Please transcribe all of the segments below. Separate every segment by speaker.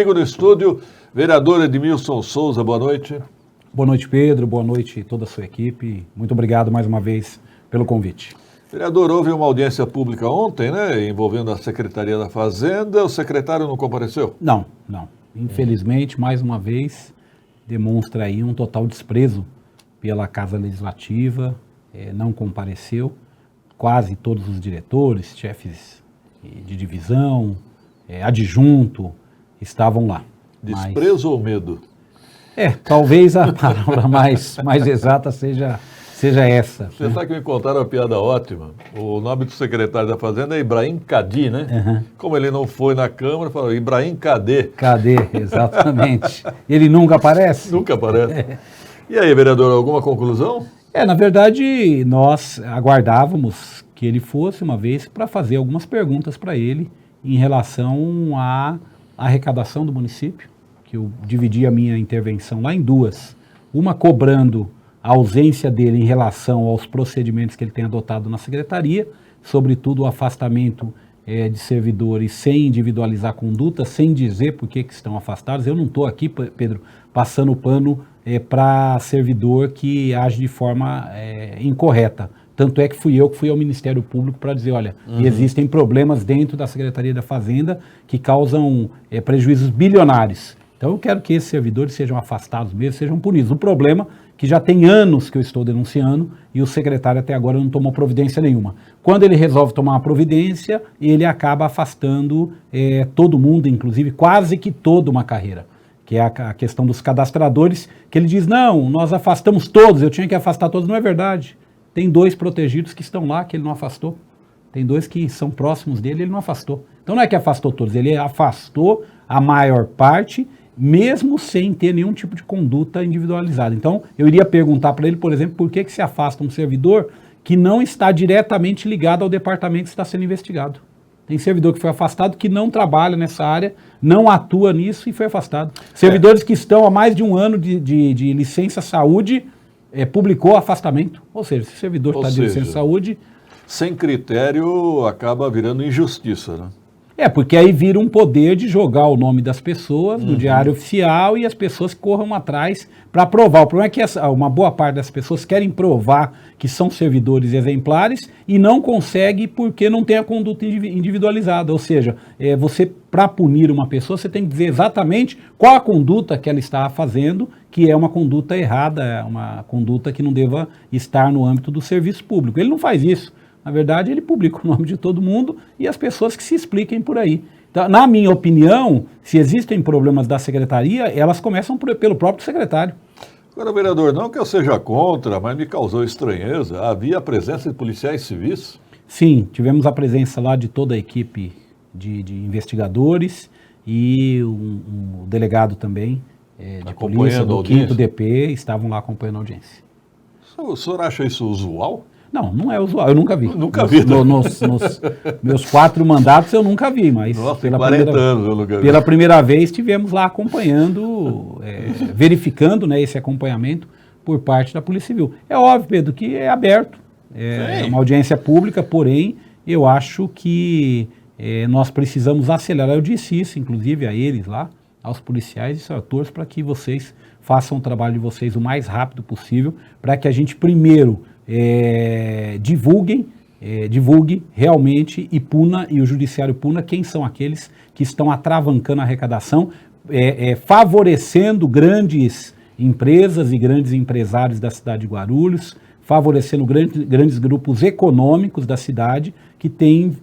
Speaker 1: Comigo no estúdio, vereador Edmilson Souza, boa noite.
Speaker 2: Boa noite, Pedro, boa noite toda a sua equipe. Muito obrigado mais uma vez pelo convite.
Speaker 1: Vereador, houve uma audiência pública ontem, né, envolvendo a Secretaria da Fazenda. O secretário não compareceu?
Speaker 2: Não. Infelizmente, mais uma vez, demonstra aí um total desprezo pela Casa Legislativa, não compareceu. Quase todos os diretores, chefes de divisão, adjunto, estavam lá.
Speaker 1: Desprezo ou medo?
Speaker 2: Talvez a palavra mais exata seja essa.
Speaker 1: Você sabe que me contaram uma piada ótima. O nome do secretário da Fazenda é Ibrahim Cadi, né?
Speaker 2: Uhum.
Speaker 1: Como ele não foi na Câmara, falou Ibrahim Cadê?
Speaker 2: Cadê? Exatamente. Ele nunca aparece?
Speaker 1: Nunca aparece. E aí, vereador, alguma conclusão?
Speaker 2: Na verdade, nós aguardávamos que ele fosse uma vez para fazer algumas perguntas para ele em relação à arrecadação do município, que eu dividi a minha intervenção lá em duas. Uma cobrando a ausência dele em relação aos procedimentos que ele tem adotado na secretaria, sobretudo o afastamento de servidores sem individualizar a conduta, sem dizer por que estão afastados. Eu não estou aqui, Pedro, passando pano para servidor que age de forma incorreta. Tanto é que fui eu que fui ao Ministério Público para dizer, olha, existem problemas dentro da Secretaria da Fazenda que causam prejuízos bilionários. Então eu quero que esses servidores sejam afastados mesmo, sejam punidos. O problema é que já tem anos que eu estou denunciando e o secretário até agora não tomou providência nenhuma. Quando ele resolve tomar uma providência, ele acaba afastando todo mundo, inclusive quase que toda uma carreira, que é a questão dos cadastradores, que ele diz, não, nós afastamos todos, eu tinha que afastar todos. Não é verdade. Tem 2 protegidos que estão lá que ele não afastou. Tem 2 que são próximos dele, ele não afastou. Então não é que afastou todos, ele afastou a maior parte, mesmo sem ter nenhum tipo de conduta individualizada. Então, eu iria perguntar para ele, por exemplo, por que se afasta um servidor que não está diretamente ligado ao departamento que está sendo investigado. Tem servidor que foi afastado que não trabalha nessa área, não atua nisso e foi afastado. Servidores que estão há mais de um ano de licença saúde, publicou afastamento. Ou seja, se o servidor está de licença saúde...
Speaker 1: Sem critério, acaba virando injustiça, né?
Speaker 2: Porque aí vira um poder de jogar o nome das pessoas no diário oficial e as pessoas corram atrás para provar. O problema é que uma boa parte das pessoas querem provar que são servidores exemplares e não consegue porque não tem a conduta individualizada. Ou seja, você, para punir uma pessoa, você tem que dizer exatamente qual a conduta que ela está fazendo, que é uma conduta errada, uma conduta que não deva estar no âmbito do serviço público. Ele não faz isso. Na verdade, ele publica o nome de todo mundo e as pessoas que se expliquem por aí. Então, na minha opinião, se existem problemas da secretaria, elas começam pelo próprio secretário.
Speaker 1: Agora, vereador, não que eu seja contra, mas me causou estranheza. Havia a presença de policiais civis?
Speaker 2: Sim, tivemos a presença lá de toda a equipe de investigadores e um delegado também de polícia do 5º DP estavam lá acompanhando a audiência.
Speaker 1: O senhor acha isso usual?
Speaker 2: Não é usual, eu nunca vi.
Speaker 1: Nunca vi.
Speaker 2: Nos meus 4 mandatos eu nunca vi, mas
Speaker 1: nossa, pela
Speaker 2: primeira vez estivemos lá acompanhando, verificando esse acompanhamento por parte da Polícia Civil. É óbvio, Pedro, que é aberto, é uma audiência pública, porém eu acho que nós precisamos acelerar. Eu disse isso, inclusive, a eles lá, aos policiais, e eu torço para que vocês façam o trabalho de vocês o mais rápido possível, para que a gente primeiro divulgue realmente e puna, e o judiciário puna quem são aqueles que estão atravancando a arrecadação, favorecendo grandes empresas e grandes empresários da cidade de Guarulhos, favorecendo grandes grupos econômicos da cidade que têm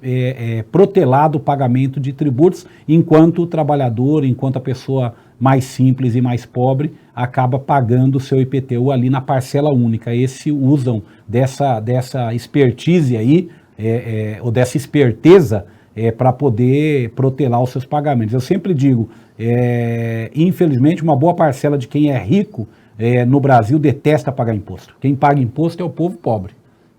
Speaker 2: protelado o pagamento de tributos, enquanto o trabalhador, enquanto a pessoa mais simples e mais pobre acaba pagando o seu IPTU ali na parcela única. Usam dessa expertise aí, ou dessa esperteza, para poder protelar os seus pagamentos. Eu sempre digo, infelizmente, uma boa parcela de quem é rico no Brasil detesta pagar imposto. Quem paga imposto é o povo pobre,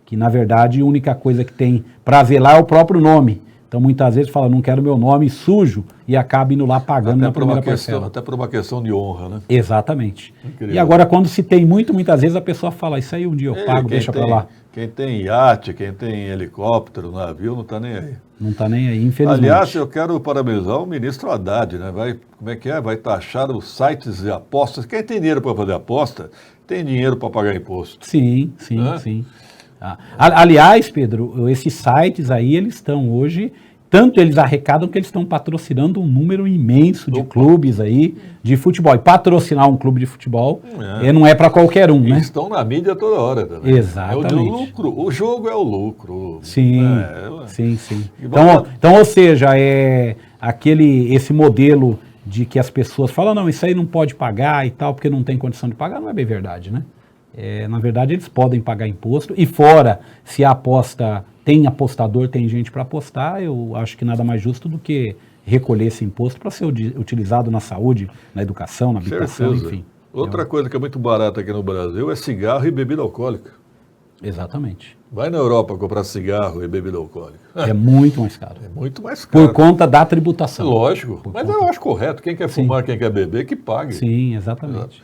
Speaker 2: que na verdade a única coisa que tem para zelar é o próprio nome. Então muitas vezes fala, não quero meu nome sujo e acaba indo lá pagando na primeira parcela.
Speaker 1: Até por uma questão de honra, né?
Speaker 2: Exatamente. Incrível. E agora quando se tem muitas vezes a pessoa fala, isso aí um dia eu pago, deixa para lá.
Speaker 1: Quem tem iate, quem tem helicóptero, navio, não está nem aí.
Speaker 2: Não está nem aí, infelizmente.
Speaker 1: Aliás, eu quero parabenizar o ministro Haddad, né? Como é que é? Vai taxar os sites de apostas. Quem tem dinheiro para fazer aposta, tem dinheiro para pagar imposto.
Speaker 2: Sim. Aliás, Pedro, esses sites aí, eles estão hoje, tanto eles arrecadam que eles estão patrocinando um número imenso de clubes aí de futebol. E patrocinar um clube de futebol não é para qualquer um, né?
Speaker 1: Estão na mídia toda hora também.
Speaker 2: Exatamente.
Speaker 1: É o lucro, o jogo é o lucro.
Speaker 2: Sim. Então, ou seja, esse modelo de que as pessoas falam, não, isso aí não pode pagar e tal, porque não tem condição de pagar, não é bem verdade, né? Na verdade, eles podem pagar imposto, e fora, se a aposta tem apostador, tem gente para apostar, eu acho que nada mais justo do que recolher esse imposto para ser utilizado na saúde, na educação, na habitação, enfim.
Speaker 1: Outra coisa que é muito barata aqui no Brasil é cigarro e bebida alcoólica.
Speaker 2: Exatamente.
Speaker 1: Vai na Europa comprar cigarro e bebida alcoólica.
Speaker 2: É muito mais caro.
Speaker 1: É muito mais caro.
Speaker 2: Por conta da tributação.
Speaker 1: Lógico. Mas eu acho correto. Quem quer fumar, quem quer beber, que pague.
Speaker 2: Sim, exatamente.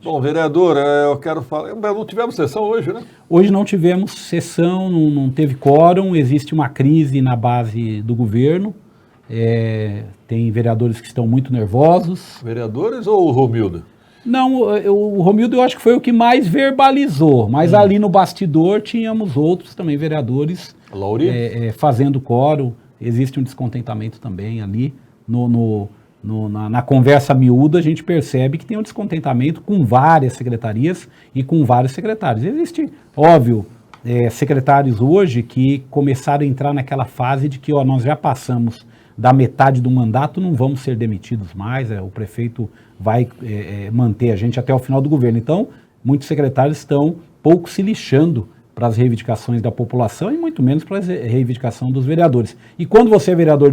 Speaker 1: Bom, vereador, eu quero falar... Não tivemos sessão hoje, né?
Speaker 2: Hoje não tivemos sessão, não teve quórum, existe uma crise na base do governo. Tem vereadores que estão muito nervosos.
Speaker 1: Vereadores ou o Romildo?
Speaker 2: Não, o Romildo eu acho que foi o que mais verbalizou, mas ali no bastidor tínhamos outros também vereadores fazendo quórum, existe um descontentamento também ali, na conversa miúda a gente percebe que tem um descontentamento com várias secretarias e com vários secretários. Existe, óbvio, secretários hoje que começaram a entrar naquela fase de que nós já passamos da metade do mandato, não vamos ser demitidos mais, o prefeito vai manter a gente até o final do governo. Então, muitos secretários estão pouco se lixando para as reivindicações da população e muito menos para a reivindicação dos vereadores. E quando você é vereador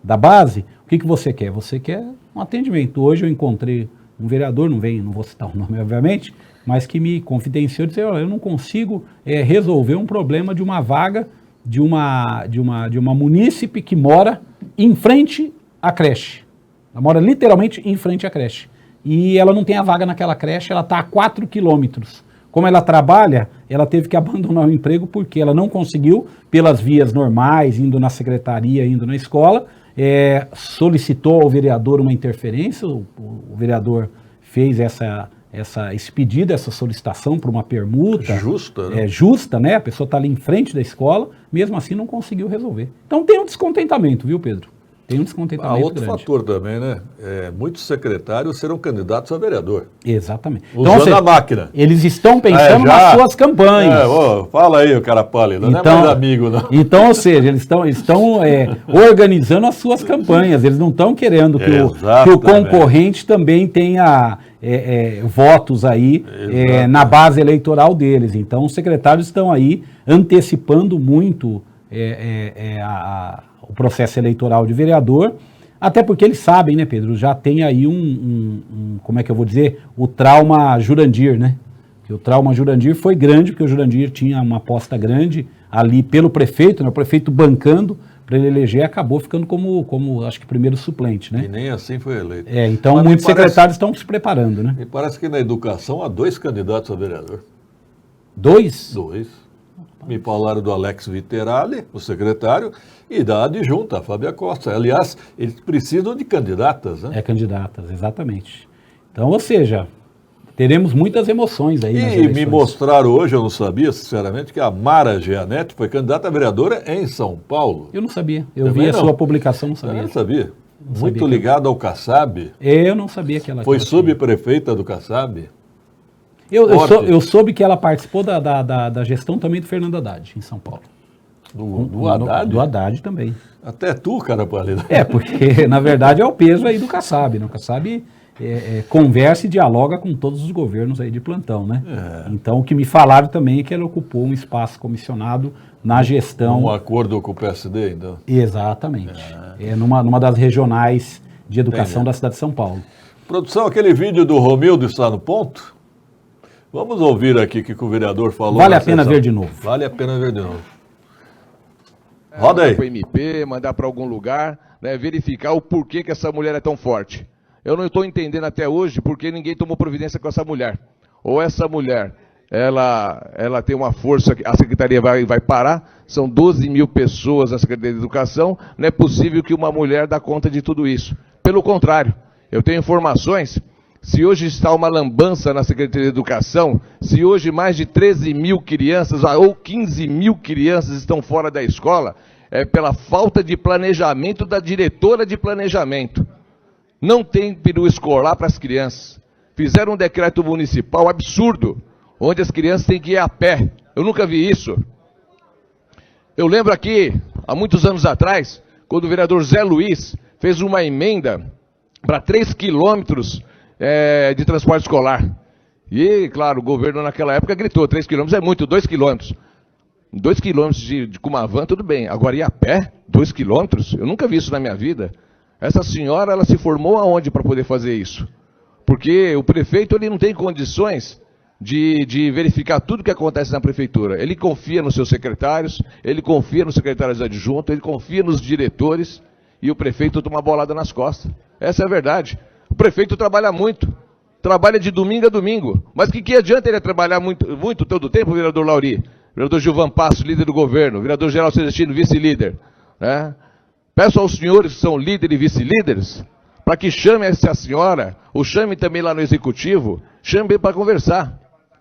Speaker 2: da base, o que você quer? Você quer um atendimento. Hoje eu encontrei um vereador, não vou citar o nome obviamente, mas que me confidenciou e disse, olha, eu não consigo resolver um problema de uma vaga de uma munícipe que mora em frente à creche. Ela mora literalmente em frente à creche. E ela não tem a vaga naquela creche, ela está a 4 quilômetros. Como ela trabalha, ela teve que abandonar o emprego porque ela não conseguiu, pelas vias normais, indo na secretaria, indo na escola, solicitou ao vereador uma interferência, o vereador fez esse pedido, essa solicitação para uma permuta.
Speaker 1: Justa, né?
Speaker 2: Justa, né? A pessoa está ali em frente da escola, mesmo assim não conseguiu resolver. Então tem um descontentamento, viu, Pedro? Tem um descontentamento
Speaker 1: outro
Speaker 2: grande.
Speaker 1: Fator também, né? Muitos secretários serão candidatos a vereador.
Speaker 2: Exatamente.
Speaker 1: Usando a máquina.
Speaker 2: Eles estão pensando nas suas campanhas.
Speaker 1: Fala aí, o cara pálido, não é mais amigo, não.
Speaker 2: Então, ou seja, eles estão organizando as suas campanhas. Eles não estão querendo que o concorrente também tenha votos aí na base eleitoral deles. Então, os secretários estão aí antecipando muito o processo eleitoral de vereador, até porque eles sabem, né, Pedro, já tem aí como é que eu vou dizer, o trauma Jurandir, né? Que o trauma Jurandir foi grande, porque o Jurandir tinha uma aposta grande ali pelo prefeito, né, o prefeito bancando para ele eleger, acabou ficando como acho que primeiro suplente, né?
Speaker 1: E nem assim foi eleito.
Speaker 2: Então muitos secretários estão se preparando, né?
Speaker 1: Me parece que na educação há 2 candidatos a vereador.
Speaker 2: 2?
Speaker 1: 2. Me falaram do Alex Viterali, o secretário, e da adjunta, a Fábia Costa. Aliás, eles precisam de candidatas, né?
Speaker 2: Candidatas, exatamente. Então, ou seja, teremos muitas emoções aí nas eleições.
Speaker 1: Me mostraram hoje, eu não sabia, sinceramente, que a Mara Gianetti foi candidata a vereadora em São Paulo.
Speaker 2: Eu não sabia. Eu vi a sua publicação, não sabia.
Speaker 1: Eu não sabia. Muito ligada ao Kassab.
Speaker 2: Eu não sabia que ela...
Speaker 1: Foi subprefeita do Kassab.
Speaker 2: Eu soube que ela participou da gestão também do Fernando Haddad, em São Paulo.
Speaker 1: Do Haddad?
Speaker 2: Do Haddad também.
Speaker 1: Até tu, cara pálido.
Speaker 2: Porque, na verdade, é o peso aí do Kassab, né? O Kassab conversa e dialoga com todos os governos aí de plantão, né? Então, o que me falaram também é que ela ocupou um espaço comissionado na gestão...
Speaker 1: Um acordo com o PSD, então?
Speaker 2: Exatamente. Numa das regionais de educação da cidade de São Paulo.
Speaker 1: Produção, aquele vídeo do Romildo está no ponto? Vamos ouvir aqui o que o vereador falou.
Speaker 2: Vale a pena ver de novo.
Speaker 1: Vale a pena ver de novo. Roda aí.
Speaker 3: Mandar para o MP, mandar para algum lugar, né, verificar o porquê que essa mulher é tão forte. Eu não estou entendendo até hoje porque ninguém tomou providência com essa mulher. Ou essa mulher ela tem uma força, a Secretaria vai parar, são 12 mil pessoas na Secretaria de Educação, não é possível que uma mulher dê conta de tudo isso. Pelo contrário, eu tenho informações, se hoje está uma lambança na Secretaria de Educação, se hoje mais de 13 mil crianças ou 15 mil crianças estão fora da escola, é pela falta de planejamento da diretora de planejamento. Não tem peru escolar para as crianças. Fizeram um decreto municipal absurdo, onde as crianças têm que ir a pé. Eu nunca vi isso. Eu lembro aqui, há muitos anos atrás, quando o vereador Zé Luiz fez uma emenda para 3 quilômetros de transporte escolar. E, claro, o governo naquela época gritou, 3 quilômetros é muito, 2 quilômetros. 2 quilômetros com uma van, tudo bem. Agora ir a pé, 2 quilômetros? Eu nunca vi isso na minha vida. Essa senhora, ela se formou aonde para poder fazer isso? Porque o prefeito, ele não tem condições de verificar tudo o que acontece na prefeitura. Ele confia nos seus secretários, ele confia nos secretários adjuntos, ele confia nos diretores, e o prefeito toma uma bolada nas costas. Essa é a verdade. O prefeito trabalha muito, trabalha de domingo a domingo. Mas que adianta ele trabalhar muito todo o tempo, vereador Lauri? Vereador Gilvan Passos, líder do governo, vereador Geraldo Celestino, vice-líder, né? Peço aos senhores que são líderes e vice-líderes, para que chame essa senhora, ou chame também lá no executivo, chame para conversar.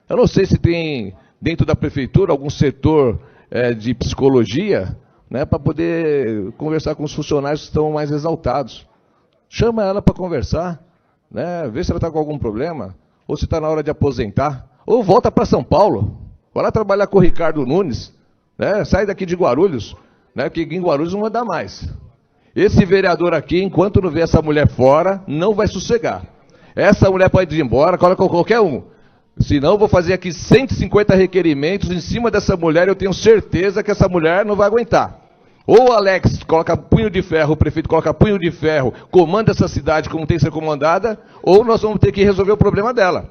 Speaker 3: Eu não sei se tem dentro da prefeitura algum setor de psicologia, né, para poder conversar com os funcionários que estão mais exaltados. Chama ela para conversar, né, ver se ela está com algum problema, ou se está na hora de aposentar, ou volta para São Paulo. Vai lá trabalhar com o Ricardo Nunes, né? Sai daqui de Guarulhos, né? Porque em Guarulhos não vai dar mais. Esse vereador aqui, enquanto não vê essa mulher fora, não vai sossegar. Essa mulher pode ir embora, coloca qualquer um. Senão eu vou fazer aqui 150 requerimentos em cima dessa mulher, eu tenho certeza que essa mulher não vai aguentar. Ou o Alex coloca punho de ferro, o prefeito coloca punho de ferro, comanda essa cidade como tem que ser comandada, ou nós vamos ter que resolver o problema dela.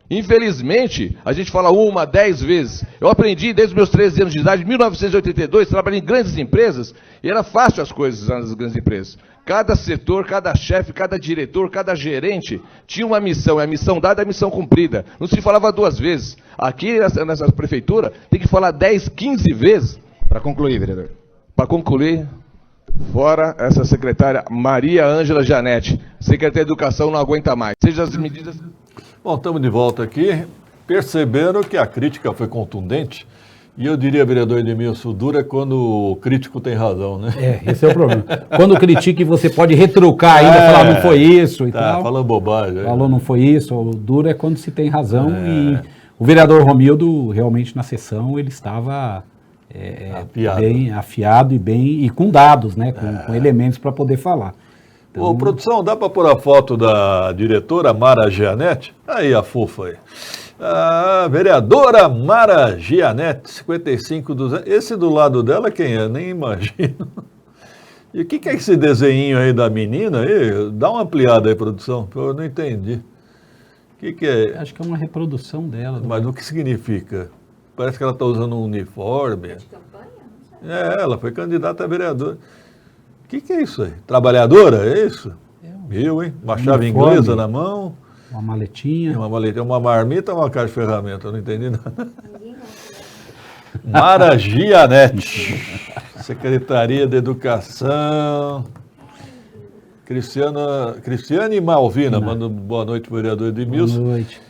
Speaker 3: Infelizmente, a gente fala 1, 10 vezes. Eu aprendi desde os meus 13 anos de idade, em 1982, trabalhei em grandes empresas, e era fácil as coisas nas grandes empresas. Cada setor, cada chefe, cada diretor, cada gerente tinha uma missão, a missão dada, a missão cumprida. Não se falava 2 vezes. Aqui, nessa prefeitura, tem que falar 10, 15 vezes.
Speaker 4: Para concluir, vereador.
Speaker 3: Para concluir, fora essa secretária Maria Ângela Janete, secretária de Educação, não aguenta mais. Seja as medidas...
Speaker 1: Bom, estamos de volta aqui. Perceberam que a crítica foi contundente. E eu diria, vereador Edmilson, dura quando o crítico tem razão, né?
Speaker 2: Esse é o problema. Quando critique, você pode retrucar ainda, falar não foi isso e tal.
Speaker 1: Falando bobagem.
Speaker 2: Falou não foi isso. O duro é quando se tem razão. E o vereador Romildo, realmente, na sessão, ele estava bem afiado e com dados, né? Com elementos para poder falar. Então...
Speaker 1: Ô, produção, dá para pôr a foto da diretora Mara Gianetti? Aí a fofa aí. A vereadora Mara Gianetti, 55,200. Esse do lado dela quem é? Nem imagino. E o que é esse desenho aí da menina aí? Dá uma ampliada aí, produção, eu não entendi. O que é?
Speaker 2: Acho que é uma reprodução dela.
Speaker 1: Mas o que significa? Parece que ela está usando um uniforme.
Speaker 5: De campanha? Não sei.
Speaker 1: Ela foi candidata a vereadora. O que é isso aí? Trabalhadora, é isso? Eu, hein? Uma chave inglesa na mão.
Speaker 2: Uma maletinha.
Speaker 1: Uma maletinha, uma marmita ou uma caixa de ferramenta? Eu não entendi nada. Mara Gianetti, Secretaria de Educação. Cristiane Malvina, manda boa noite, vereador Edmilson.
Speaker 2: Boa noite.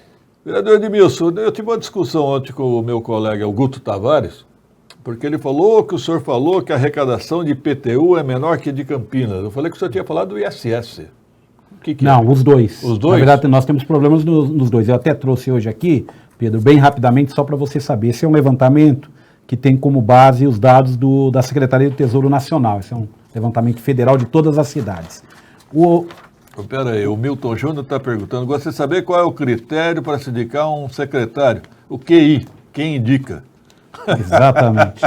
Speaker 1: Vereador Edmilson, eu tive uma discussão ontem com o meu colega, o Guto Tavares, porque ele falou que o senhor falou que a arrecadação de IPTU é menor que de Campinas. Eu falei que o senhor tinha falado do ISS.
Speaker 2: Não, os dois.
Speaker 1: Os dois?
Speaker 2: Na verdade, nós temos problemas nos dois. Eu até trouxe hoje aqui, Pedro, bem rapidamente, só para você saber. Esse é um levantamento que tem como base os dados da Secretaria do Tesouro Nacional. Esse é um levantamento federal de todas as cidades.
Speaker 1: Espera aí, o Milton Júnior está perguntando, gostaria de saber qual é o critério para se indicar um secretário. O QI, quem indica?
Speaker 2: Exatamente.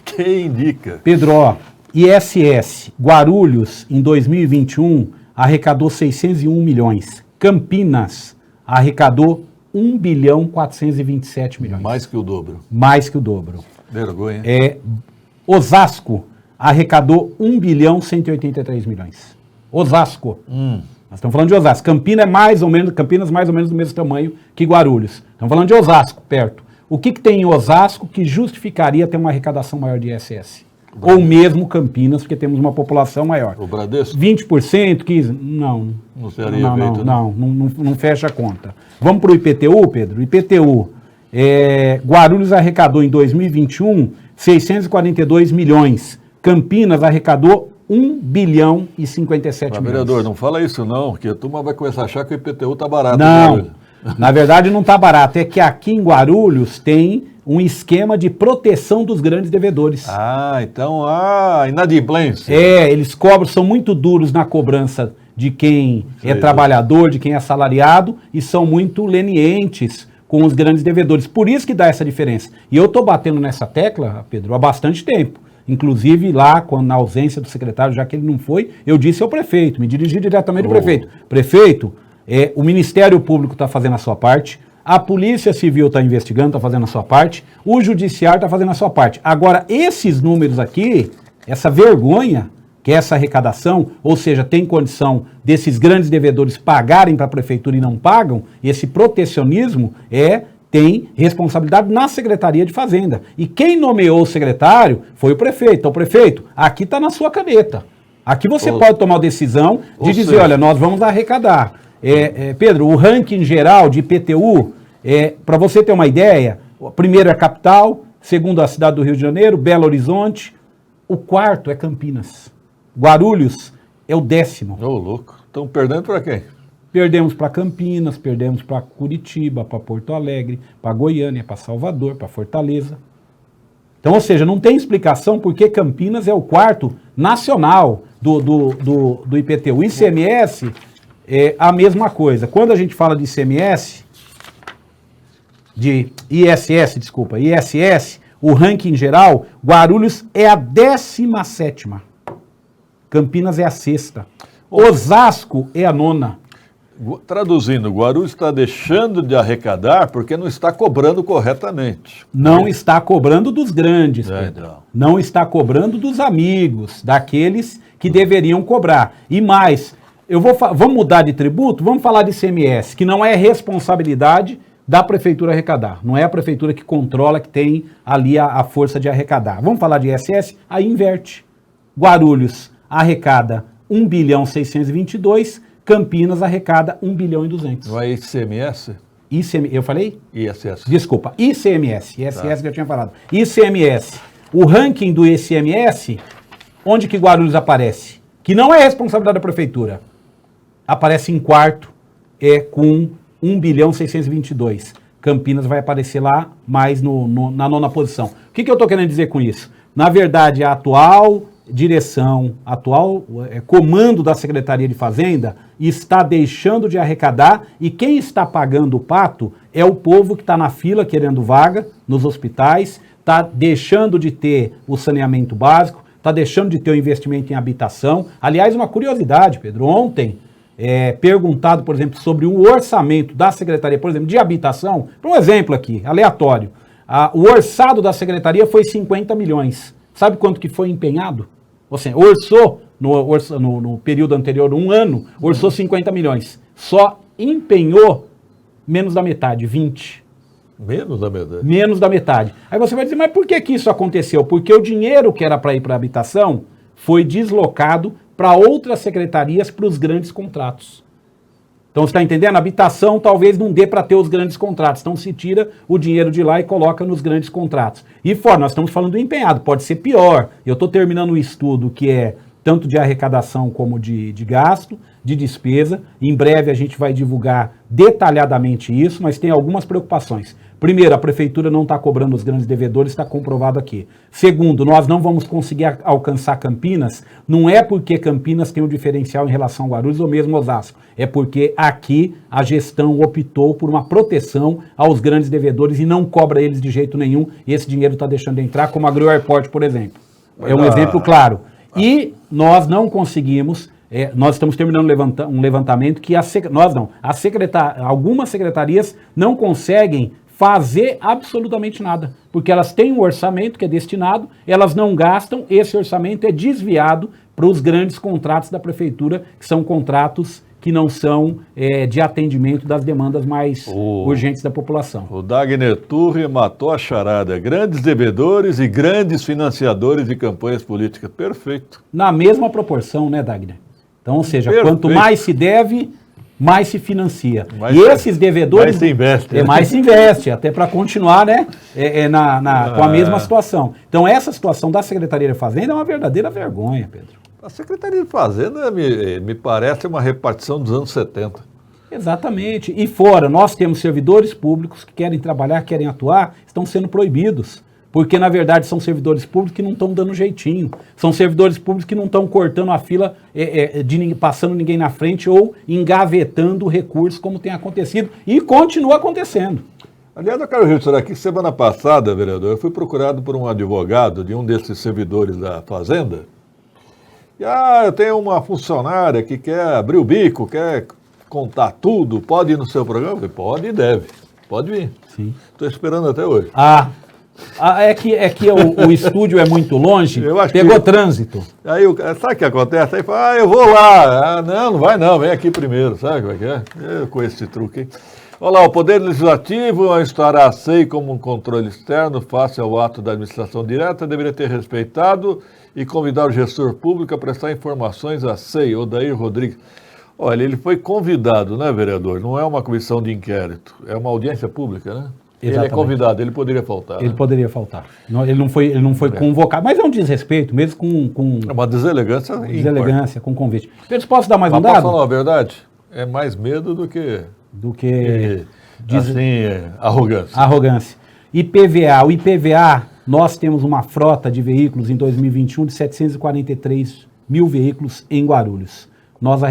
Speaker 1: Quem indica?
Speaker 2: Pedro, ó, ISS, Guarulhos, em 2021, arrecadou 601 milhões. Campinas arrecadou 1 bilhão 427 milhões.
Speaker 1: Mais que o dobro.
Speaker 2: Mais que o dobro.
Speaker 1: Vergonha.
Speaker 2: Osasco arrecadou 1 bilhão 183 milhões. Osasco. Nós estamos falando de Osasco. Campinas mais ou menos do mesmo tamanho que Guarulhos. Estamos falando de Osasco, perto. O que tem em Osasco que justificaria ter uma arrecadação maior de ISS? Ou mesmo Campinas, porque temos uma população maior.
Speaker 1: O Bradesco?
Speaker 2: 20%, 15%? Não.
Speaker 1: Não seria feito,
Speaker 2: não fecha a conta. Vamos para o IPTU, Pedro? O IPTU, Guarulhos arrecadou em 2021 642 milhões. Campinas arrecadou 1 bilhão e 57 milhões.
Speaker 1: Vereador, não fala isso não, porque a turma vai começar a achar que o IPTU está barato.
Speaker 2: Não, na verdade não está barato. É que aqui em Guarulhos tem um esquema de proteção dos grandes devedores.
Speaker 1: Então, inadimplência.
Speaker 2: Eles cobram, são muito duros na cobrança de quem é trabalhador, de quem é assalariado, e são muito lenientes com os grandes devedores. Por isso que dá essa diferença. E eu estou batendo nessa tecla, Pedro, há bastante tempo. Inclusive lá, quando na ausência do secretário, já que ele não foi, eu disse ao prefeito, me dirigi diretamente ao prefeito. Prefeito, o Ministério Público está fazendo a sua parte, a Polícia Civil está investigando, está fazendo a sua parte, o Judiciário está fazendo a sua parte. Agora, esses números aqui, essa vergonha, que é essa arrecadação, ou seja, tem condição desses grandes devedores pagarem para a Prefeitura e não pagam, esse protecionismo tem responsabilidade na Secretaria de Fazenda. E quem nomeou o secretário foi o prefeito. Então, prefeito, aqui está na sua caneta. Aqui você pode tomar a decisão de dizer, olha, nós vamos arrecadar. Pedro, o ranking geral de IPTU, para você ter uma ideia, o primeiro é a capital, segundo a cidade do Rio de Janeiro, Belo Horizonte, o quarto é Campinas. Guarulhos é o 10º.
Speaker 1: Ô, louco. Estão perdendo para quem?
Speaker 2: Perdemos para Campinas, perdemos para Curitiba, para Porto Alegre, para Goiânia, para Salvador, para Fortaleza. Então, ou seja, não tem explicação porque Campinas é o quarto nacional do IPTU. O ICMS é a mesma coisa. Quando a gente fala de ICMS, ISS, o ranking geral, Guarulhos é a 17ª. Campinas é a 6ª. Osasco é a 9ª.
Speaker 1: Traduzindo, Guarulhos está deixando de arrecadar porque não está cobrando corretamente.
Speaker 2: Não está cobrando dos grandes, Pedro. Não está cobrando dos amigos, daqueles que deveriam cobrar. E mais, vamos mudar de tributo? Vamos falar de ICMS, que não é responsabilidade da Prefeitura arrecadar. Não é a Prefeitura que controla, que tem ali a força de arrecadar. Vamos falar de ISS? Aí inverte. Guarulhos arrecada 1 bilhão 622, Campinas arrecada 1 bilhão e 200.
Speaker 1: Não é ICMS?
Speaker 2: Eu falei?
Speaker 1: ISS.
Speaker 2: Desculpa, ICMS. ISS que eu tinha falado. ICMS. O ranking do ICMS, onde que Guarulhos aparece? Que não é responsabilidade da Prefeitura. Aparece em quarto, com 1 bilhão 622. Campinas vai aparecer lá mais na 9ª posição. O que eu estou querendo dizer com isso? Na verdade, a atual direção, comando da Secretaria de Fazenda está deixando de arrecadar, e quem está pagando o pato é o povo que está na fila querendo vaga nos hospitais, está deixando de ter o saneamento básico, está deixando de ter o investimento em habitação. Aliás, uma curiosidade, Pedro, ontem, perguntado, por exemplo, sobre o orçamento da Secretaria, por exemplo, de habitação, por um exemplo aqui, aleatório, o orçado da Secretaria foi 50 milhões. Sabe quanto que foi empenhado? Ou seja, orçou no período anterior, um ano, orçou 50 milhões. Só empenhou menos da metade, 20.
Speaker 1: Menos da metade?
Speaker 2: Menos da metade. Aí você vai dizer, mas por que isso aconteceu? Porque o dinheiro que era para ir para a habitação foi deslocado para outras secretarias para os grandes contratos. Então, você está entendendo? A habitação talvez não dê para ter os grandes contratos. Então, se tira o dinheiro de lá e coloca nos grandes contratos. E fora, nós estamos falando do empenhado, pode ser pior. Eu estou terminando um estudo que é tanto de arrecadação como de gasto, de despesa. Em breve a gente vai divulgar detalhadamente isso, mas tem algumas preocupações. Primeiro, a Prefeitura não está cobrando os grandes devedores, está comprovado aqui. Segundo, nós não vamos conseguir alcançar Campinas, não é porque Campinas tem um diferencial em relação a Guarulhos ou mesmo Osasco, é porque aqui a gestão optou por uma proteção aos grandes devedores e não cobra eles de jeito nenhum, e esse dinheiro está deixando de entrar, como a AgriAirport, por exemplo. É um exemplo claro. E nós não conseguimos, nós estamos terminando um levantamento que algumas secretarias não conseguem fazer absolutamente nada, porque elas têm um orçamento que é destinado, elas não gastam, esse orçamento é desviado para os grandes contratos da Prefeitura, que são contratos que não são de atendimento das demandas mais urgentes da população.
Speaker 1: O Dagner Turri matou a charada. Grandes devedores e grandes financiadores de campanhas políticas. Perfeito.
Speaker 2: Na mesma proporção, né, Dagner? Então, ou seja,
Speaker 1: Perfeito.
Speaker 2: quanto mais se deve, mais se financia.
Speaker 1: Mais
Speaker 2: e
Speaker 1: se-
Speaker 2: esses devedores...
Speaker 1: mais se investe, né?
Speaker 2: Mais se investe, até para continuar, né, com a mesma situação. Então, essa situação da Secretaria de Fazenda é uma verdadeira vergonha, Pedro.
Speaker 1: A Secretaria de Fazenda me parece uma repartição dos anos 70.
Speaker 2: Exatamente. E fora, nós temos servidores públicos que querem trabalhar, querem atuar, estão sendo proibidos. Porque, na verdade, são servidores públicos que não estão dando jeitinho. São servidores públicos que não estão cortando a fila, passando ninguém na frente ou engavetando o recurso, como tem acontecido. E continua acontecendo.
Speaker 1: Aliás, eu quero registrar aqui, semana passada, vereador, eu fui procurado por um advogado de um desses servidores da Fazenda. E, eu tenho uma funcionária que quer abrir o bico, quer contar tudo, pode ir no seu programa? Eu falei, pode e deve, pode vir.
Speaker 2: Sim.
Speaker 1: Estou esperando até hoje.
Speaker 2: É que o estúdio é muito longe,
Speaker 1: Eu acho
Speaker 2: pegou
Speaker 1: que-
Speaker 2: trânsito.
Speaker 1: Aí, sabe o que acontece? Aí fala, eu vou lá. Não vai não, vem aqui primeiro, sabe como é que é? Eu conheço esse truque, hein? Olha lá, o Poder Legislativo, ao estar a SEI como um controle externo face ao ato da administração direta, deveria ter respeitado e convidar o gestor público a prestar informações à SEI, Odair Rodrigues. Olha, ele foi convidado, né, vereador? Não é uma comissão de inquérito, é uma audiência pública, né? Ele é
Speaker 2: Exatamente.
Speaker 1: convidado, ele poderia faltar.
Speaker 2: Ele
Speaker 1: Né?
Speaker 2: poderia faltar. Ele não foi convocado, mas é um desrespeito, mesmo com
Speaker 1: É uma deselegância ímpar.
Speaker 2: deselegância, com convite. Pedro, posso dar mais
Speaker 1: Mas
Speaker 2: um
Speaker 1: posso
Speaker 2: dado?
Speaker 1: falar a verdade? É mais medo do que...
Speaker 2: Do que
Speaker 1: arrogância.
Speaker 2: arrogância. IPVA. O IPVA, nós temos uma frota de veículos em 2021 de 743 mil veículos em Guarulhos. Nós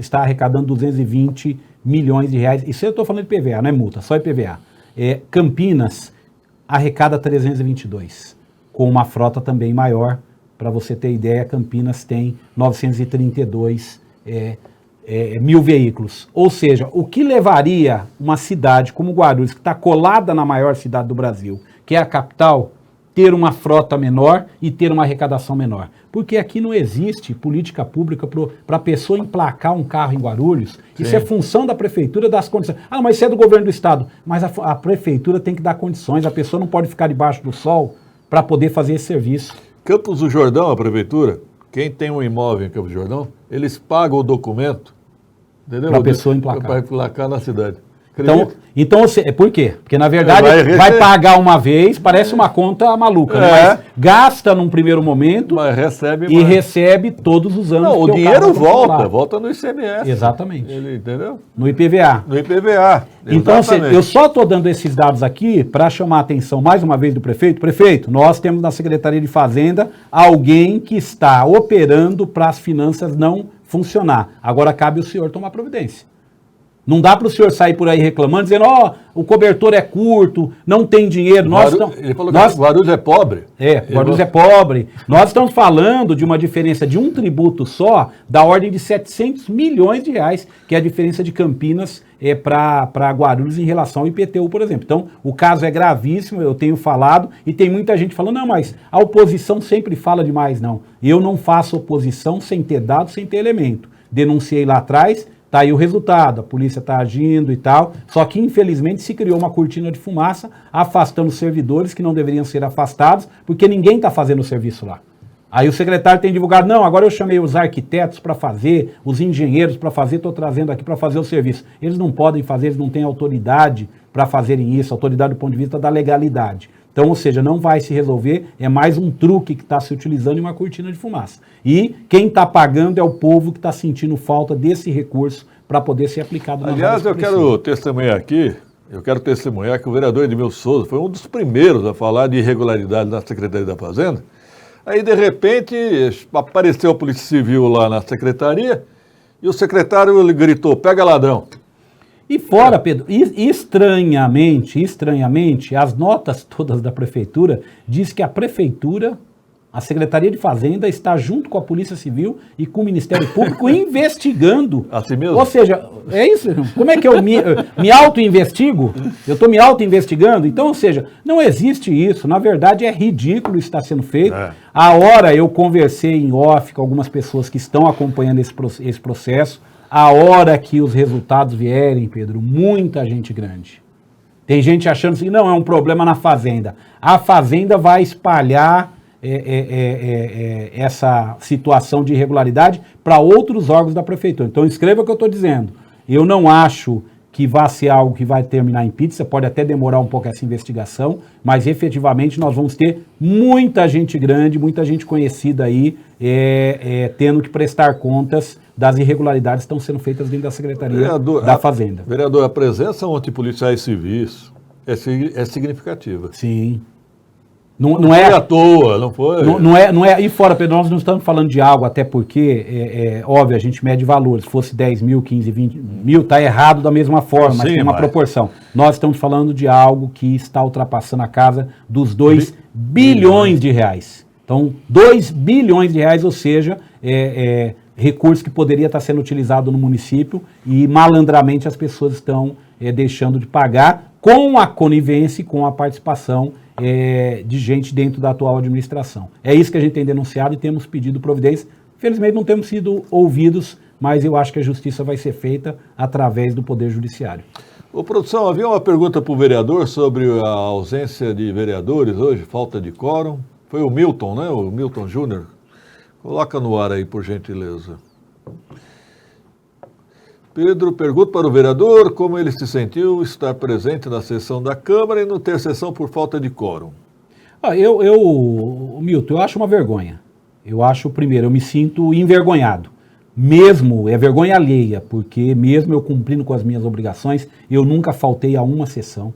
Speaker 2: está arrecadando 220 milhões de reais. Isso eu estou falando de IPVA, não é multa, só IPVA. Campinas arrecada 322, com uma frota também maior. Para você ter ideia, Campinas tem 932 mil veículos. Ou seja, o que levaria uma cidade como Guarulhos, que está colada na maior cidade do Brasil, que é a capital, ter uma frota menor e ter uma arrecadação menor? Porque aqui não existe política pública para a pessoa emplacar um carro em Guarulhos. Isso
Speaker 1: Sim.
Speaker 2: é função da prefeitura, das condições. Mas isso é do governo do estado. Mas a prefeitura tem que dar condições, a pessoa não pode ficar debaixo do sol para poder fazer esse serviço.
Speaker 1: Campos do Jordão, a prefeitura, quem tem um imóvel em Campos do Jordão, eles pagam o documento, entendeu?
Speaker 2: Pra pessoa emplacar.
Speaker 1: Para emplacar na cidade.
Speaker 2: Então por quê? Porque, na verdade,
Speaker 1: Vai
Speaker 2: vai pagar uma vez, parece uma conta maluca, né?
Speaker 1: É.
Speaker 2: Mas gasta num primeiro momento
Speaker 1: Mas recebe
Speaker 2: e
Speaker 1: mais.
Speaker 2: recebe todos os anos.
Speaker 1: Não, o
Speaker 2: porque
Speaker 1: dinheiro
Speaker 2: carro vai controlar.
Speaker 1: volta no ICMS.
Speaker 2: Exatamente.
Speaker 1: Ele, entendeu?
Speaker 2: No IPVA.
Speaker 1: No IPVA.
Speaker 2: Então,
Speaker 1: exatamente.
Speaker 2: eu só estou dando esses dados aqui para chamar a atenção mais uma vez do prefeito. Prefeito, nós temos na Secretaria de Fazenda alguém que está operando para as finanças não funcionar. Agora cabe o senhor tomar providência. Não dá para o senhor sair por aí reclamando, dizendo, o cobertor é curto, não tem dinheiro.
Speaker 1: Ele falou que Guarulhos é pobre.
Speaker 2: Guarulhos é pobre. Nós estamos falando de uma diferença de um tributo só, da ordem de 700 milhões de reais, que é a diferença de Campinas para Guarulhos em relação ao IPTU, por exemplo. Então, o caso é gravíssimo, eu tenho falado, e tem muita gente falando, não, mas a oposição sempre fala demais. Não, eu não faço oposição sem ter dado, sem ter elemento. Denunciei lá atrás, tá aí o resultado, a polícia está agindo e tal, só que infelizmente se criou uma cortina de fumaça, afastando servidores que não deveriam ser afastados, porque ninguém está fazendo o serviço lá. Aí o secretário tem divulgado, não, agora eu chamei os arquitetos para fazer, os engenheiros para fazer, estou trazendo aqui para fazer o serviço. Eles não podem fazer, eles não têm autoridade para fazerem isso, autoridade do ponto de vista da legalidade. Então, ou seja, não vai se resolver, é mais um truque que está se utilizando em uma cortina de fumaça. E quem está pagando é o povo que está sentindo falta desse recurso para poder ser aplicado nas
Speaker 1: Aliás,
Speaker 2: obras
Speaker 1: eu
Speaker 2: que
Speaker 1: quero testemunhar aqui, que o vereador Edmilson Souza foi um dos primeiros a falar de irregularidade na Secretaria da Fazenda. Aí, de repente, apareceu a Polícia Civil lá na secretaria e o secretário ele gritou, pega ladrão.
Speaker 2: E fora, Pedro, estranhamente, as notas todas da prefeitura diz que a prefeitura, a Secretaria de Fazenda está junto com a Polícia Civil e com o Ministério Público investigando.
Speaker 1: Assim mesmo?
Speaker 2: Ou seja, é isso. Como é que eu me auto-investigo? Eu estou me auto-investigando? Então, ou seja, não existe isso. Na verdade, é ridículo isso estar sendo feito. A hora eu conversei em off com algumas pessoas que estão acompanhando esse processo. a hora que os resultados vierem, Pedro, muita gente grande. Tem gente achando assim, não, é um problema na Fazenda. A Fazenda vai espalhar essa situação de irregularidade para outros órgãos da Prefeitura. Então, escreva o que eu estou dizendo. Eu não acho que vai ser algo que vai terminar em pizza, pode até demorar um pouco essa investigação, mas efetivamente nós vamos ter muita gente grande, muita gente conhecida aí, tendo que prestar contas das irregularidades que estão sendo feitas dentro da Secretaria da Fazenda.
Speaker 1: Vereador, a presença ontem de policiais civis é significativa.
Speaker 2: Sim.
Speaker 1: Não é à toa, não foi?
Speaker 2: Não é. E fora, Pedro, nós não estamos falando de algo, até porque, óbvio, a gente mede valores. Se fosse 10 mil, 15, 20 mil, está errado da mesma forma, mas tem uma proporção. Nós estamos falando de algo que está ultrapassando a casa dos 2 bilhões de reais. Então, 2 bilhões de reais, ou seja, recurso que poderia estar sendo utilizado no município e malandramente as pessoas estão deixando de pagar com a conivência e com a participação de gente dentro da atual administração. É isso que a gente tem denunciado e temos pedido providência. Infelizmente não temos sido ouvidos, mas eu acho que a justiça vai ser feita através do Poder Judiciário.
Speaker 1: Ô, produção, havia uma pergunta para o vereador sobre a ausência de vereadores hoje, falta de quórum. Foi o Milton, né? O Milton Júnior. Coloca no ar aí, por gentileza. Pedro pergunta para o vereador como ele se sentiu estar presente na sessão da Câmara e não ter sessão por falta de quórum.
Speaker 2: Milton, eu acho uma vergonha. Eu me sinto envergonhado. Mesmo, é vergonha alheia, porque mesmo eu cumprindo com as minhas obrigações, eu nunca faltei a uma sessão.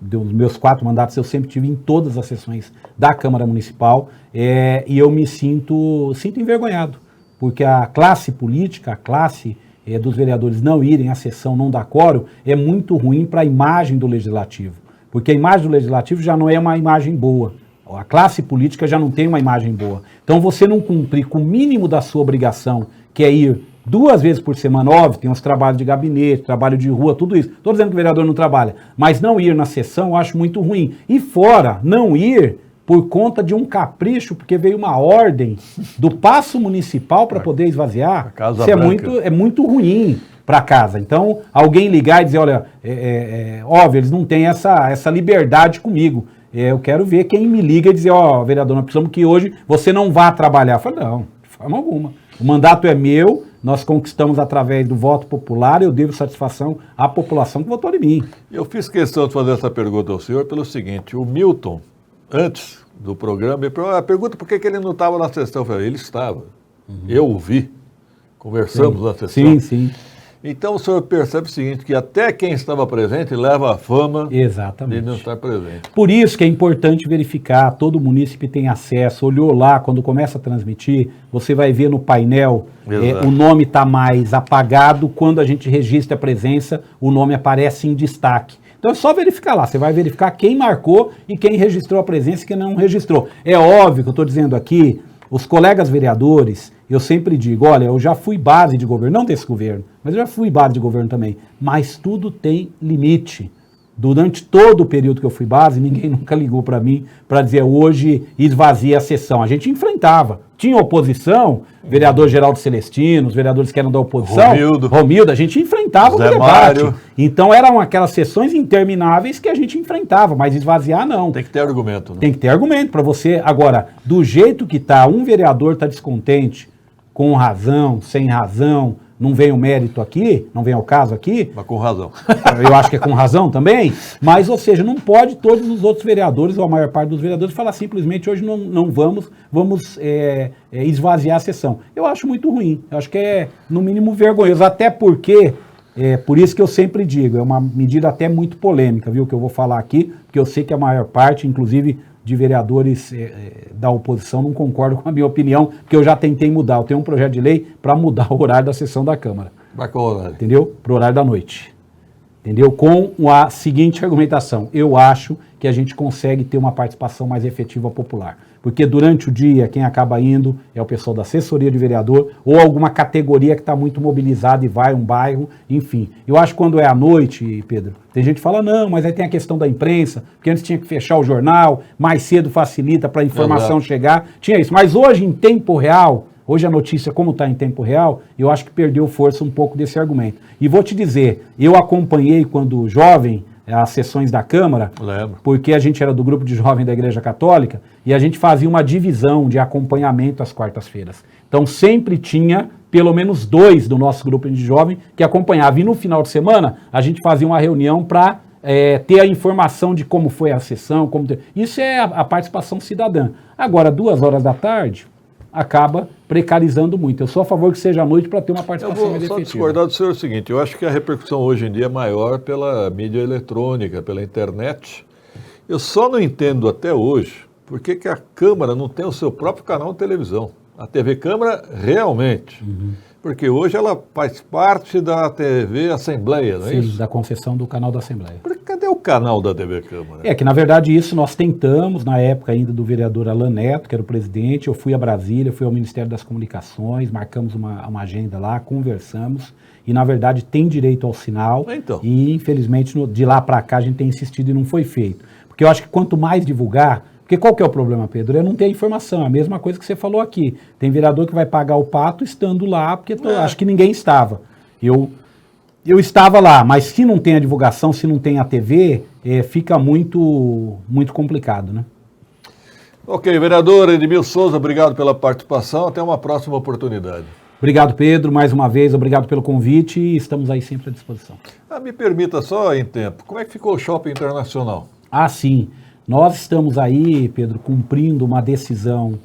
Speaker 2: Dos meus 4 mandatos, eu sempre tive em todas as sessões da Câmara Municipal, e eu me sinto envergonhado, porque a classe política, a classe dos vereadores não irem à sessão, não dar quórum, é muito ruim para a imagem do Legislativo, porque a imagem do Legislativo já não é uma imagem boa, a classe política já não tem uma imagem boa. Então você não cumprir com o mínimo da sua obrigação, que é ir 2 vezes por semana, óbvio, tem os trabalhos de gabinete, trabalho de rua, tudo isso. Estou dizendo que o vereador não trabalha, mas não ir na sessão eu acho muito ruim. E fora, não ir por conta de um capricho, porque veio uma ordem do Paço Municipal para poder esvaziar. Isso é muito ruim para casa. Então, alguém ligar e dizer, olha, óbvio, eles não têm essa liberdade comigo. Eu quero ver quem me liga e dizer, ó, vereador, nós precisamos que hoje você não vá trabalhar. Eu falo, não, de forma alguma. O mandato é meu, nós conquistamos através do voto popular, eu devo satisfação à população que votou em mim.
Speaker 1: Eu fiz questão de fazer essa pergunta ao senhor pelo seguinte, o Milton, antes do programa, ele pergunta por que ele não estava na sessão. Eu falei, ele estava. Eu o vi. Conversamos na sessão.
Speaker 2: Sim.
Speaker 1: Então o senhor percebe o seguinte, que até quem estava presente leva a fama
Speaker 2: Exatamente.
Speaker 1: de não estar presente.
Speaker 2: Por isso que é importante verificar, todo munícipe tem acesso, olhou lá, quando começa a transmitir, você vai ver no painel, o nome está mais apagado, quando a gente registra a presença, o nome aparece em destaque. Então é só verificar lá, você vai verificar quem marcou e quem registrou a presença e quem não registrou. É óbvio que eu estou dizendo aqui, os colegas vereadores, eu sempre digo, olha, eu já fui base de governo, não desse governo, mas eu já fui base de governo também, mas tudo tem limite. Durante todo o período que eu fui base, ninguém nunca ligou para mim para dizer hoje esvazia a sessão. A gente enfrentava. Tinha oposição, vereador Geraldo Celestino, os vereadores que eram da oposição, Romildo, a gente enfrentava o debate. Mário. Então eram aquelas sessões intermináveis que a gente enfrentava, mas esvaziar não.
Speaker 1: Tem que ter argumento. Né?
Speaker 2: Tem que ter argumento para você. Agora, do jeito que está, um vereador está descontente, com razão, sem razão, não vem o mérito aqui, não vem ao caso aqui.
Speaker 1: Mas com razão.
Speaker 2: Eu acho que é com razão também. Mas, ou seja, não pode todos os outros vereadores, ou a maior parte dos vereadores, falar simplesmente hoje não vamos esvaziar a sessão. Eu acho muito ruim. Eu acho que é, no mínimo, vergonhoso. Até porque, por isso que eu sempre digo, é uma medida até muito polêmica, viu, que eu vou falar aqui, porque eu sei que a maior parte, inclusive de vereadores da oposição, não concordam com a minha opinião, porque eu já tentei mudar. Eu tenho um projeto de lei para mudar o horário da sessão da Câmara.
Speaker 1: Vai com o horário.
Speaker 2: Entendeu? Para o horário da noite. Entendeu? Com a seguinte argumentação. Eu acho que a gente consegue ter uma participação mais efetiva popular. Porque durante o dia, quem acaba indo é o pessoal da assessoria de vereador ou alguma categoria que está muito mobilizada e vai um bairro, enfim. Eu acho que quando é à noite, Pedro, tem gente que fala, não, mas aí tem a questão da imprensa, porque antes tinha que fechar o jornal, mais cedo facilita para a informação chegar. Tinha isso. Mas hoje, em tempo real, Hoje a notícia, como está em tempo real, eu acho que perdeu força um pouco desse argumento. E vou te dizer, eu acompanhei quando jovem as sessões da Câmara,
Speaker 1: Lembro.
Speaker 2: porque a gente era do grupo de jovem da Igreja Católica e a gente fazia uma divisão de acompanhamento às quartas-feiras. Então sempre tinha pelo menos 2 do nosso grupo de jovem que acompanhavam. E no final de semana a gente fazia uma reunião para ter a informação de como foi a sessão. Isso é a participação cidadã. Agora, 2 horas da tarde, acaba precarizando muito. Eu sou a favor que seja à noite para ter uma
Speaker 1: Eu
Speaker 2: participação
Speaker 1: vou
Speaker 2: mais
Speaker 1: só
Speaker 2: efetiva.
Speaker 1: discordar do senhor o seguinte, eu acho que a repercussão hoje em dia é maior pela mídia eletrônica, pela internet. Eu só não entendo até hoje por que a Câmara não tem o seu próprio canal de televisão. A TV Câmara, realmente. Porque hoje ela faz parte da TV Assembleia, não é
Speaker 2: Sim,
Speaker 1: isso?
Speaker 2: da concessão do canal da Assembleia.
Speaker 1: Cadê o canal da TV Câmara?
Speaker 2: É que, na verdade, isso nós tentamos, na época ainda do vereador Alan Neto, que era o presidente, eu fui a Brasília, fui ao Ministério das Comunicações, marcamos uma agenda lá, conversamos, e, na verdade, tem direito ao sinal,
Speaker 1: Então.
Speaker 2: e, infelizmente, de lá para cá a gente tem insistido e não foi feito. Porque eu acho que quanto mais divulgar, porque qual que é o problema, Pedro? É não ter informação, é a mesma coisa que você falou aqui. Tem vereador que vai pagar o pato estando lá, porque acho que ninguém estava. Eu estava lá, mas se não tem a divulgação, se não tem a TV, fica muito complicado, né?
Speaker 1: Ok, vereador Edmilson Souza, obrigado pela participação. Até uma próxima oportunidade.
Speaker 2: Obrigado, Pedro, mais uma vez, obrigado pelo convite e estamos aí sempre à disposição.
Speaker 1: Me permita só em tempo, como é que ficou o Shopping Internacional?
Speaker 2: Ah, sim. Nós estamos aí, Pedro, cumprindo uma decisão,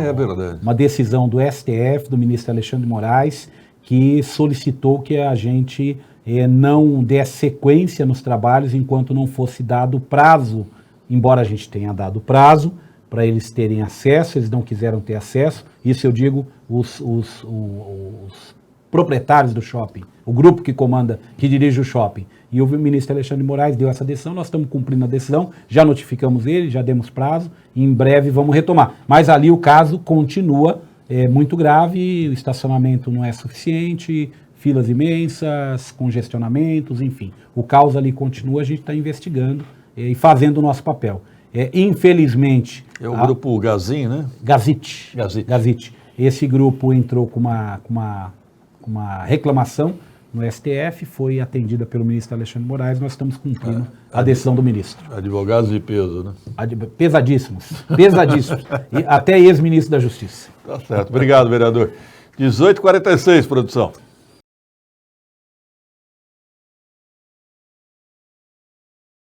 Speaker 1: é verdade.
Speaker 2: uma decisão do STF, do ministro Alexandre de Moraes, que solicitou que a gente não desse sequência nos trabalhos enquanto não fosse dado prazo, embora a gente tenha dado prazo para eles terem acesso, eles não quiseram ter acesso, isso eu digo os proprietários do shopping, o grupo que comanda, que dirige o shopping. E o ministro Alexandre de Moraes deu essa decisão, nós estamos cumprindo a decisão, já notificamos ele, já demos prazo, e em breve vamos retomar. Mas ali o caso continua muito grave, o estacionamento não é suficiente, filas imensas, congestionamentos, enfim. O caos ali continua, a gente está investigando e fazendo o nosso papel. Infelizmente...
Speaker 1: É o grupo Gazin, né?
Speaker 2: Gazit. Esse grupo entrou com uma reclamação no STF, foi atendida pelo ministro Alexandre de Moraes, nós estamos cumprindo a decisão do ministro.
Speaker 1: Advogados de peso, né?
Speaker 2: Pesadíssimos. E até ex-ministro da Justiça.
Speaker 1: Tá certo. Obrigado, vereador. 18h46, produção.